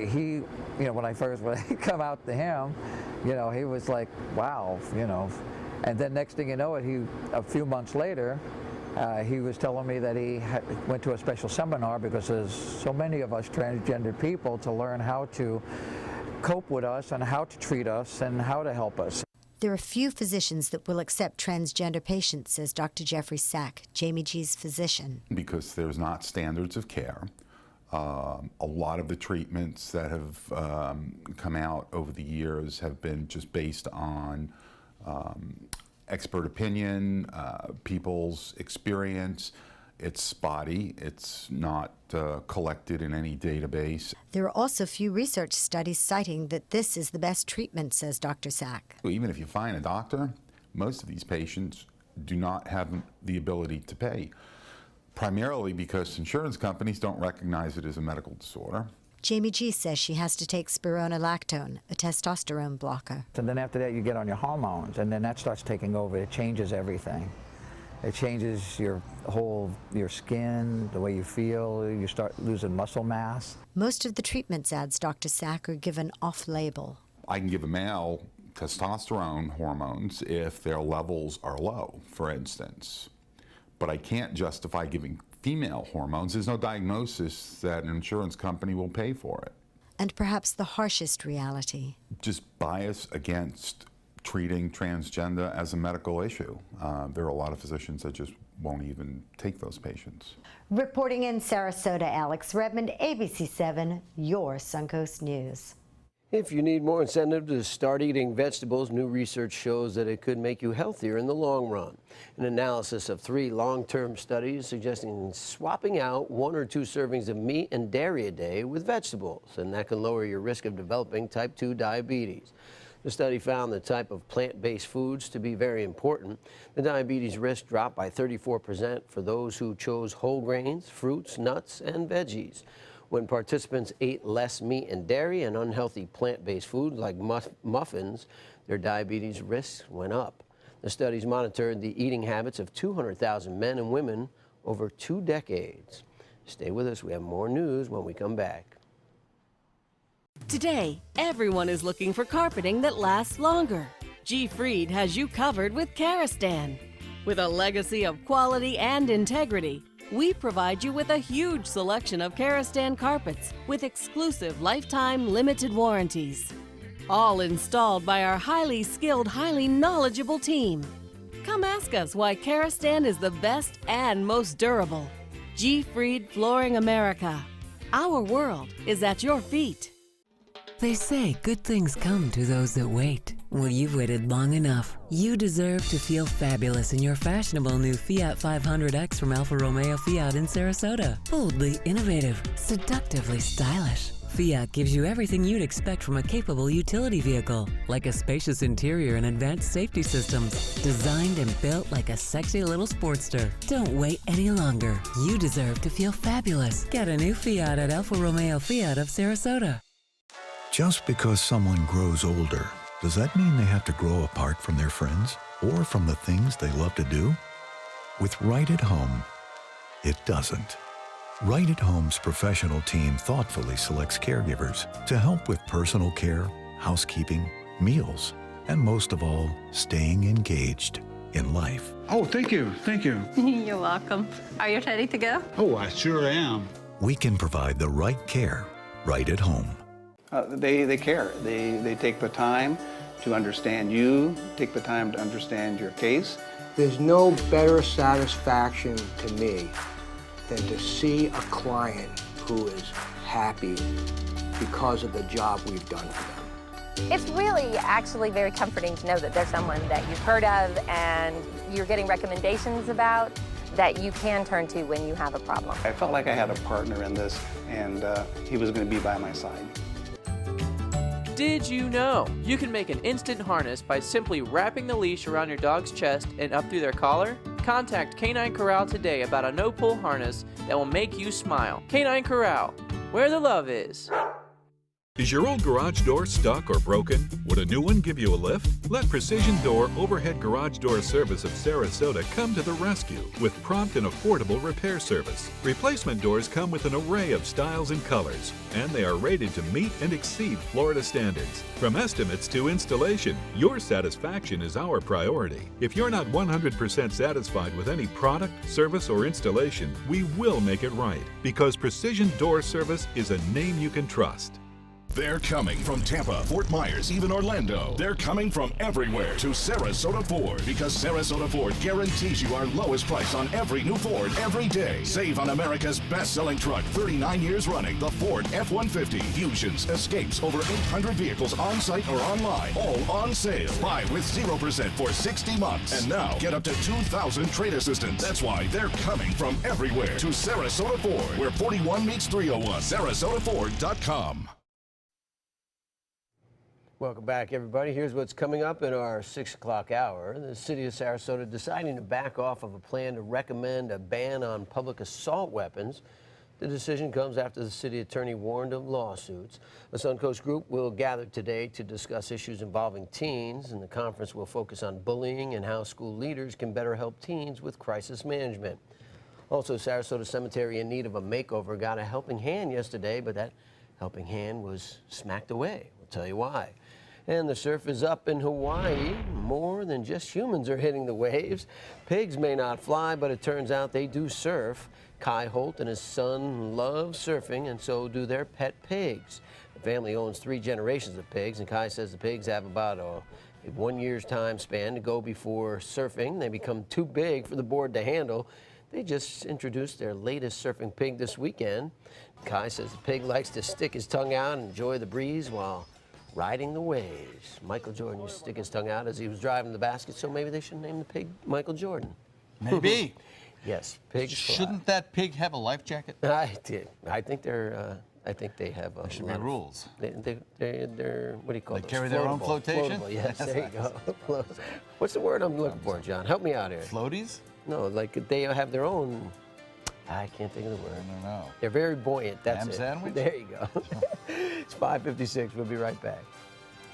he, when I come out to him, he was like, wow, And then next thing you know, a few months later, he was telling me that he went to a special seminar because there's so many of us transgender people to learn how to cope with us and how to treat us and how to help us. There are few physicians that will accept transgender patients, says Dr. Jeffrey Sack, Jamie G's physician. Because there's not standards of care. A lot of the treatments that have come out over the years have been just based on expert opinion, people's experience. It's spotty. It's not collected in any database. There are also few research studies citing that this is the best treatment, says Dr. Sack. Even if you find a doctor, most of these patients do not have the ability to pay, primarily because insurance companies don't recognize it as a medical disorder. Jamie G says she has to take spironolactone, a testosterone blocker. And then after that you get on your hormones, and then that starts taking over. It changes everything. It changes your skin, the way you feel, you start losing muscle mass. Most of the treatments, adds Dr. Sack, are given off-label. I can give a male testosterone hormones if their levels are low, for instance. But I can't justify giving female hormones. There's no diagnosis that an insurance company will pay for it. And perhaps the harshest reality. Just bias against treating transgender as a medical issue. There are a lot of physicians that just won't even take those patients. Reporting in Sarasota, Alex Redmond, ABC7, your Suncoast News. If you need more incentive to start eating vegetables, new research shows that it could make you healthier in the long run. An analysis of 3 long-term studies suggesting swapping out 1 or 2 servings of meat and dairy a day with vegetables, and that can lower your risk of developing type 2 diabetes. The study found the type of plant-based foods to be very important. The diabetes risk dropped by 34% for those who chose whole grains, fruits, nuts, and veggies. When participants ate less meat and dairy and unhealthy plant-based foods like muffins, their diabetes risks went up. The studies monitored the eating habits of 200,000 men and women over 2 decades. Stay with us. We have more news when we come back. Today, everyone is looking for carpeting that lasts longer. G. Fried has you covered with Karastan. With a legacy of quality and integrity, we provide you with a huge selection of Karastan carpets with exclusive lifetime limited warranties. All installed by our highly skilled, highly knowledgeable team. Come ask us why Karastan is the best and most durable. G. Fried Flooring America. Our world is at your feet. They say good things come to those that wait. Well, you've waited long enough. You deserve to feel fabulous in your fashionable new Fiat 500X from Alfa Romeo Fiat in Sarasota. Boldly innovative, seductively stylish. Fiat gives you everything you'd expect from a capable utility vehicle, like a spacious interior and advanced safety systems, designed and built like a sexy little sportster. Don't wait any longer. You deserve to feel fabulous. Get a new Fiat at Alfa Romeo Fiat of Sarasota. Just because someone grows older, does that mean they have to grow apart from their friends or from the things they love to do? With Right at Home, it doesn't. Right at Home's professional team thoughtfully selects caregivers to help with personal care, housekeeping, meals, and most of all, staying engaged in life. Oh, thank you. Thank you. You're welcome. Are you ready to go? Oh, I sure am. We can provide the right care right at home. They care. They take the time to understand you, take the time to understand your case. There's no better satisfaction to me than to see a client who is happy because of the job we've done for them. It's really actually very comforting to know that there's someone that you've heard of and you're getting recommendations about that you can turn to when you have a problem. I felt like I had a partner in this, and he was going to be by my side. Did you know you can make an instant harness by simply wrapping the leash around your dog's chest and up through their collar? Contact Canine Corral today about a no-pull harness that will make you smile. Canine Corral, where the love is. Is your old garage door stuck or broken? Would a new one give you a lift? Let Precision Door Overhead Garage Door Service of Sarasota come to the rescue with prompt and affordable repair service. Replacement doors come with an array of styles and colors, and they are rated to meet and exceed Florida standards. From estimates to installation, your satisfaction is our priority. If you're not 100% satisfied with any product, service, or installation, we will make it right, because Precision Door Service is a name you can trust. They're coming from Tampa, Fort Myers, even Orlando. They're coming from everywhere to Sarasota Ford, because Sarasota Ford guarantees you our lowest price on every new Ford every day. Save on America's best-selling truck, 39 years running, the Ford F-150. Fusions, Escapes, over 800 vehicles on site or online, all on sale. Buy with 0% for 60 months. And now, get up to 2,000 trade assistance. That's why they're coming from everywhere to Sarasota Ford, where 41 meets 301. SarasotaFord.com. Welcome back, everybody. Here's what's coming up in our 6 o'clock hour. The city of Sarasota deciding to back off of a plan to recommend a ban on public assault weapons. The decision comes after the city attorney warned of lawsuits. The Suncoast group will gather today to discuss issues involving teens, and the conference will focus on bullying and how school leaders can better help teens with crisis management. Also, Sarasota Cemetery in need of a makeover got a helping hand yesterday, but that helping hand was smacked away. We'll tell you why. And the surf is up in Hawaii. More than just humans are hitting the waves. Pigs may not fly, but it turns out they do surf. Kai Holt and his son love surfing, and so do their pet pigs. The family owns 3 generations of pigs, and Kai says the pigs have about a 1 year's time span to go before surfing. They become too big for the board to handle. They just introduced their latest surfing pig this weekend. Kai says the pig likes to stick his tongue out and enjoy the breeze while riding the waves. Michael Jordan used to stick his tongue out as he was driving the basket, so maybe they should name the pig Michael Jordan. Maybe. Yes, pigs Shouldn't that pig have a life jacket? I think they're. I think they have. There should be rules. They're what do you call They those? carry their own flotation? Floatable, yes, there you go. What's the word I'm looking for, John? Help me out here. Floaties? No, like they have their own. I can't think of the word. I don't know. They're very buoyant. That's Ham it. sandwich? There you go. It's 5:56. We'll be right back.